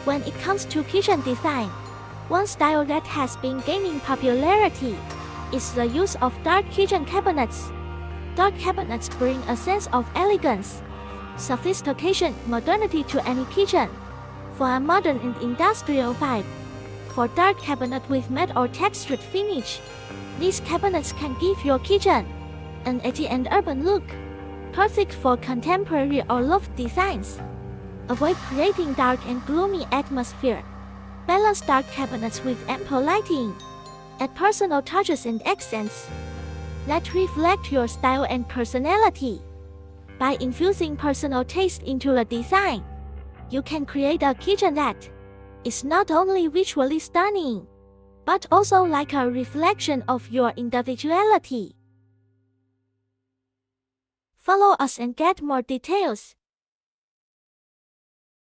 When it comes to kitchen design, one style that has been gaining popularity is the use of dark kitchen cabinets. Dark cabinets bring a sense of elegance, sophistication, modernity to any kitchen. For a modern and industrial vibe, for dark cabinet with matte or textured finish, these cabinets can give your kitchen an edgy and urban look, perfect for contemporary or loft designs. Avoid creating dark and gloomy atmosphere. Balance dark cabinets with ample lighting. Add personal touches and accents that reflect your style and personality. By infusing personal taste into the design, you can create a kitchen that is not only visually stunning, but also like a reflection of your individuality. Follow us and get more details.